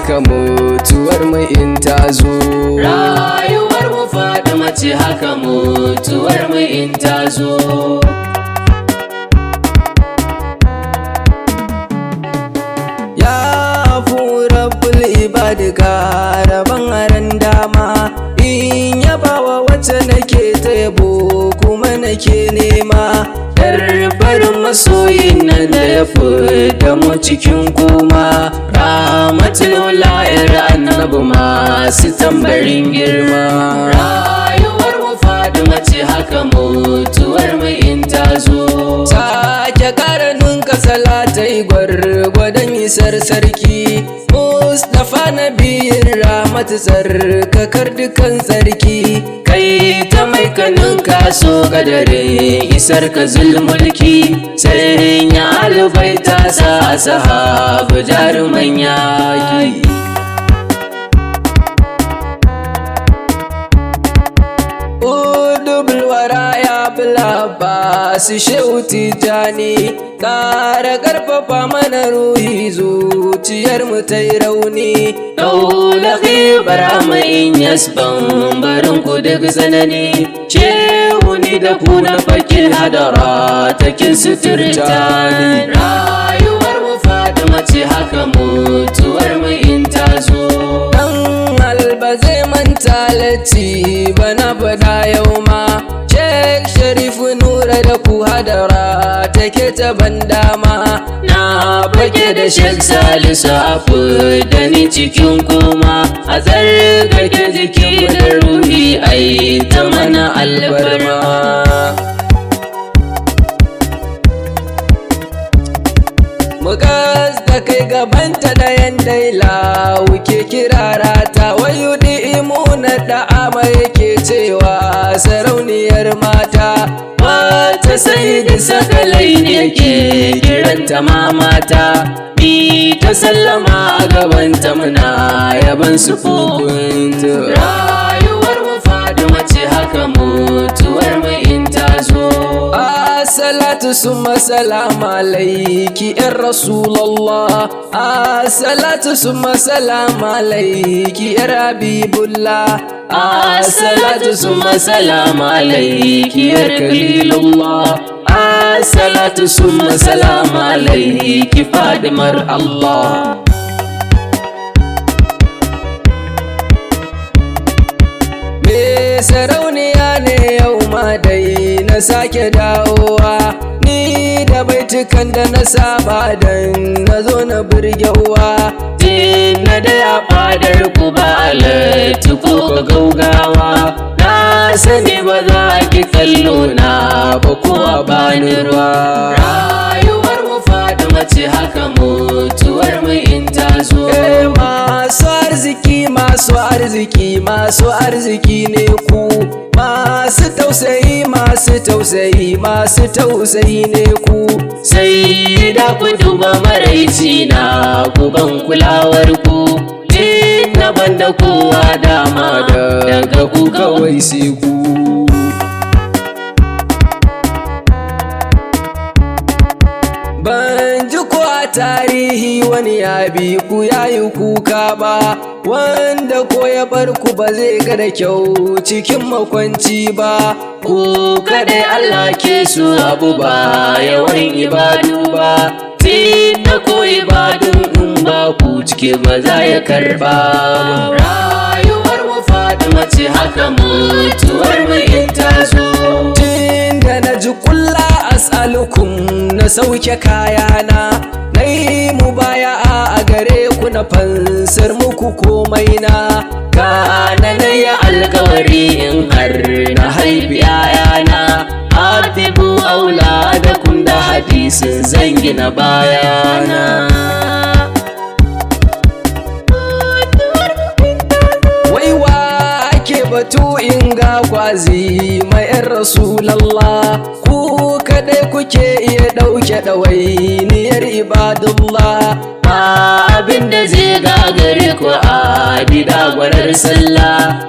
haka mutuwar mu in ta zo. Rayuwar mu Fatima ce haka mutuwar mu in ta zo. Ya Rabbul ibadi ka rabon aran dama, in yabawa wacce nake ta yabo kuma nake nema. Barin masoyin nan da ya fita mu cikin kuma, rahmatul la'ir annabi masu tambarin girma. Rayuwar mu Fatima ce haka mutuwar mu in ta zo. Sake karanin ka salatai gwargwadon isar sarki Mustapha nabiyin rahmat tsarkakar dukan sarki. Kai ta mai kanin kaso gadarin isar ka zulmulki, sai ya albaita sa sahabu jaruman yaki. Udubul wara ya bilaba su shehu tijani, ƙara ƙarfafa mana ruhi zuciyar mu ta yi rauni. Daulaki barama in yasban barin ku duk tsanani, shehu ni da ku na fakin hadara takin suturta ni. Rayuwar mu Fatima ce haka mutuwar mu in ta zo. Dan alba zai manta latti bana fada yau ma, Sheikh Sharifu Nura da ku hadara take ta bandama. Na fage da Sheikh Salisu Afu da ni cikin kuma, a tsarkake jiki da ruhi ai ta mana albarma. Mugas da kai gabanta da yandaila wuke kirarata, wayu imuna da ama yake cewa sarauniyar mata. Wata sai da sakalai ne ke kiranta mamata, ni ta sallama a gabanta muna yaban sufufunta. Rayuwar mu Fatima ce haka mutuwar mu in ta zo. Salatu summa salam alaiki ya Rasulallah, salatu summa salam alaiki ya Habibullah, salatu summa salam alaiki ya Khalilullah, salatu summa salam alaiki Fadimar Allah. Me sarauniya ne yau ma dai na sake dawowa, ni da baitukan da na saba dan na zo na burgewa. Na da ya fadar ku ba alatu ko gaugawa, na sani ba za ki kallo na ba ko a bani ruwa. Rayuwar mu Fatima ce haka mutuwar mu in ta zo. Masu arziki masu arziki masu arziki ne ku, masu tausayi masu tausayi masu tausayi ne ku. Sai da ku duba maraici na ku ban kulawar ku, na banda kowa dama daga ku kawai sai ku. Ban ji ko a tarihi wani ya bi ku yayi kuka ba, wanda ko ya bar ku ba zai ga da kyau cikin makwanci ba. Ku kadai Allah ke so abu ba yawan ibadu ba, da ko ibadun in ba ku cike ba za ya karba. Rayuwar mu Fatima ce haka mutuwar mu in ta zo. Da na ji kulla as'alukum na sauke kayana, na yi mu baya a gare ku na fansar muku komai na. Kana na yi alkawari in har na haifi yayana, habibu aula da kun da hadisin zan gina bayana. Batu in ga kwazi mai yan Rasulallah, ku kadai kuke iya ɗauke ɗawainiyar ibadullah. Abin da zai gagare ku a gida gwanar sallah,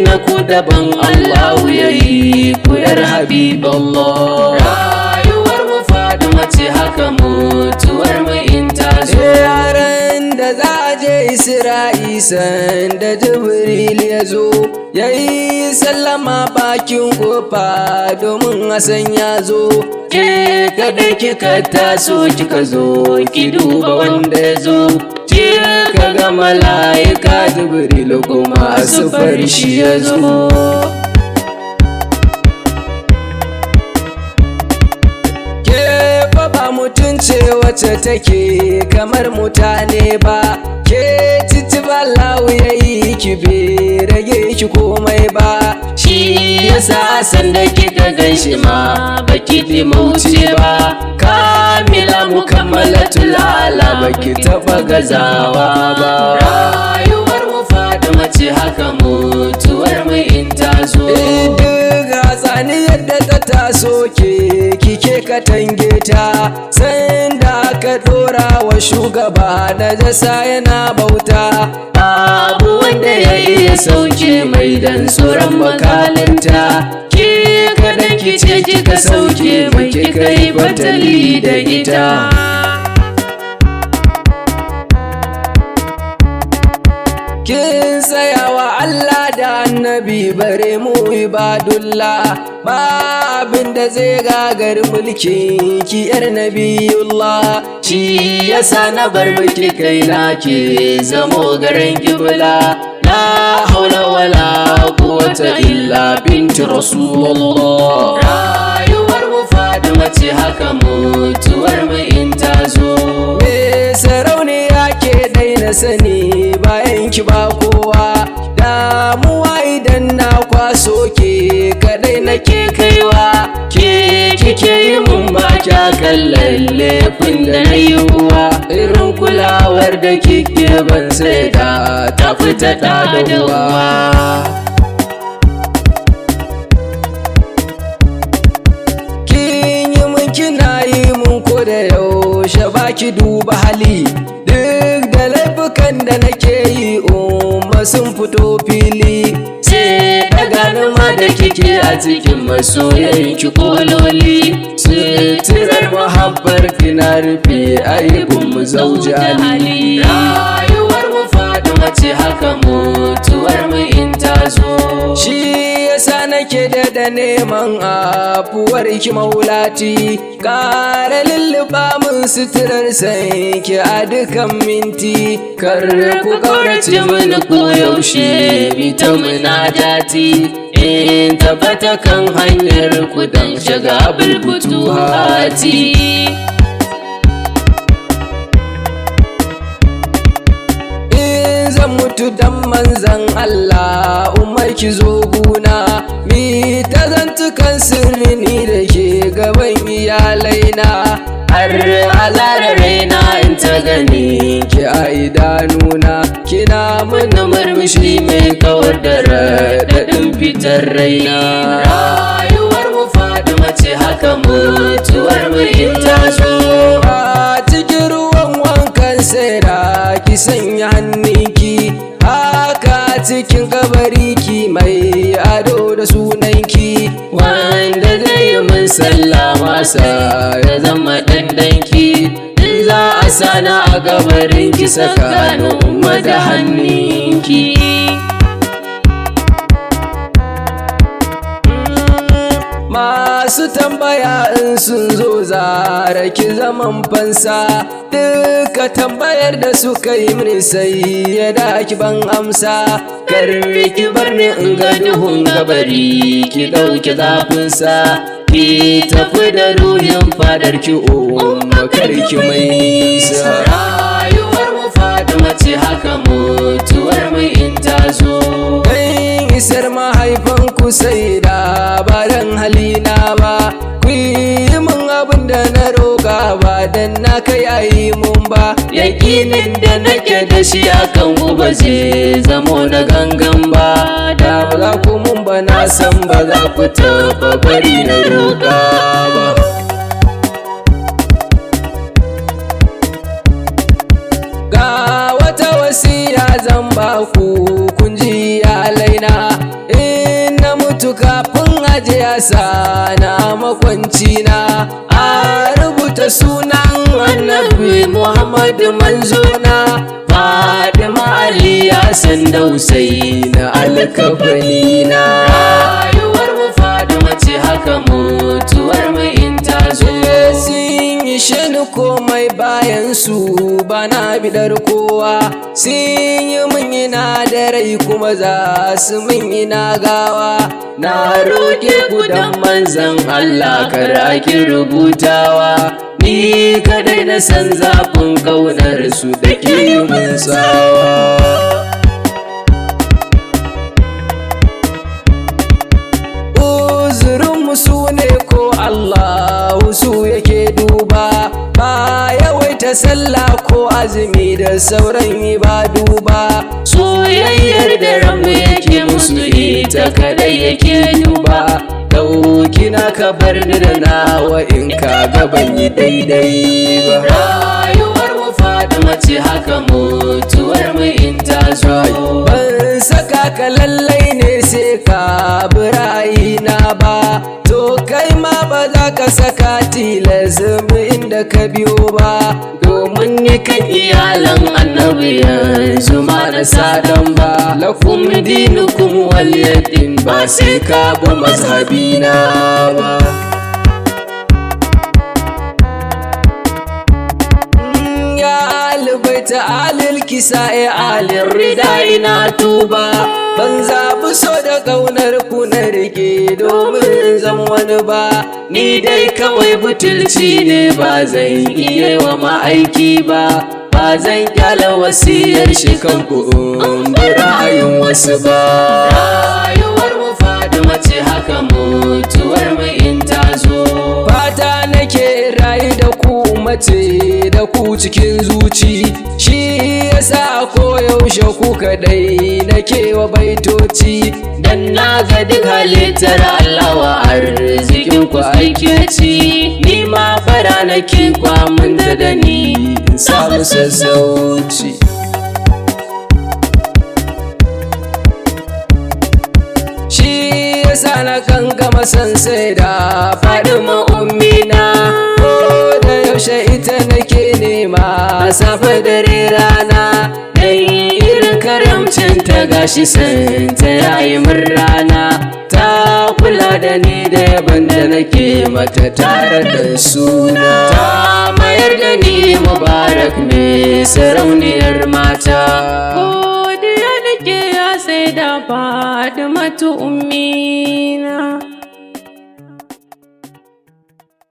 na ku daban Allahu ya yi ku yar Habiballah. Rayuwar mu Fatima ce haka mutuwar mu in ta zo. Yaran da za a je Isra'i sanda Jibril ya zo yayi sallama bakin kofa domin Hassan ya zo. Ke kaɗai kika taso kika zo ki duba wanda ya zo, kika ga mala'ika Jibril kuma a sufar shi ya zo. Mutunce wacce take kamar mutane ba, ke titi Allahu yayi ki bai rage ki komai ba. Shi yasa sanda kika ganshi ma baki fi mauce ba, kamila mukammalatul ala baki taba gazawa ba. Rayuwar mu Fatima ce haka mutuwar mu in ta zo. Duk hatsaniyar da ta taso kike katange ta, sanda aka dora wa shugaba na jasa yana bauta. Babu wanda ya iya sauke mai dan tsoron makalinta, ki kaɗan ki ce kika sauke mai kika yi batali da ita. Kin tsayawa Allah da annabi bare mu ibadullah, ba abin da zai gagar mulki ki yar nabiyullah. Shi yasa na bar miki kaina ki zamo garin kibla, la haula wala quwwata illa binti rasulullah. Rayuwar mu Fatima ce haka mutuwar mu in ta zo. Me sarauniya ke daina sani bayan ki ba kowa, damuwa idan na kwaso ke kadai nake kaiwa. Ke kike yi mun ba kya kallon laifin da na yi uwa, irin kulawar da kike ban sai da ta fita da uwa. Kin yi mun kina yi mun ko da yaushe baki duba hali, duk da laifukan da nake yi sun fito fili. Sai daga ma da kike a cikin masoyan ki kololi, suturar muhabbar kina rufe aibun mu zaujali. Rayuwar mu Fatima ce haka mutuwar mu in ta zo. Shi yasa nake da neman afuwar ki maulati, kare lulluɓa mun suturar sanki a dukan minti. Kar ku kaurace mini koyaushe bita muna dati, in tabbata kan hanyar ku don shiga bulbutuhati. In zan mutu dan manzan Allah umar ki zo guna, mi ta zantukan sirri ni da ke gaban iyalaina. Har alara raina in ta gani ki a idanuna, kina mana murmushi mai kawar da raɗaɗin fitar raina. Rayuwar mu Fatima ce haka mutuwar mu in ta zo. A cikin ruwan wankan sai da ki sanya hannunki, haka cikin kabari ki mai ado da sunanki, wanda zai yi min sallama sa ya zama ɗanɗanki. In za a sana a gabarin ki tsakanin umma da hannunki. Masu tambaya in sun zo zara ki zaman fansa, duka tambayar da suka yi mini sai ya da ki ban amsa. Karri ki bar ni in ga duhun gabari ki ɗauki zafinsa, ki tafi da ruhin fadar ki umma karki mai nisa. Rayuwar mu Fatima ce haka mutuwar mu in ta zo. Kan isar mahaifanku sai da baran halina ba, ku yi min abin da na roƙa ba dan na kai ayi mun ba. Yakinin da nake da shi akan ku ba zai zamo na gangan ba, da ba za ku mun ba na san ba za ku taɓa bari na roƙa ba. Ga wata wasiya zan ba ku kun ji alaina, in na mutu kafin ajiya sa na makwanci na, a rubuta furta sunan annabi Muhammad manzona, Fadima Ali Hassan da Husain alkafani na. Rayuwar mu Fadima ce haka mutuwar mu in ta zo. Sun yi shani komai bayan su bana bidar kowa, sun yi mun ina da rai kuma za su mun ina gawa. Na roƙe ku dan manzan Allah kar ake rubutawa, ni kadai na san zafin ƙaunar su da ke mun tsawa. Uzurinmu su ne ko Allah su yake duba, ba yawaita sallah ko azumi da sauran ibadu ba. Soyayyar da ranmu yake musu ita kadai yake duba, ɗauki na ka bar ni da nawa in ka ga ban yi daidai ba. Rayuwar mu Fadima ce haka mutuwar mu in ta zo. Ban saka ka lallai ne sai ka bi na ba, to kai ma ba za ka saka tilas inda ka biyo ba. Domin ni kan iyalan annabi yanzu ma na sadan ba, lakum dinukum waliyadin ba sai ka bi mazhabina ba. Baita alil kisa'i alin rida ina tuba, ban zaɓi so da ƙaunar ku na rike domin zan wani ba. Ni dai kawai butulci ne ba zan iya wa ma'aiki ba, ba zan kyala wasiyar shi kanku in bi ra'ayin wasu ba. Rayuwar mu Fadima ce haka mutuwar mu in ta zo. Fata nake rayu da ku mace da ku cikin zuci, shi yasa koyaushe ku kadai nake wa baitoci. Dan na ga duk halittar Allah wa arzikin ku aike ci, ni ma fara nake kwamin da ni in samu sassauci. Shi yasa na kan gama san sai da Fadima ummina, ko da yaushe ita nake nema safe dare rana. Dan irin karamcin ta gashi san ta yayi min rana, ta kula da ni da yaban da nake mata tare da suna. Ta mayar da ni mubarak mai sarauniyar mata. Godiya nake ya sai da Fadimatu ummina.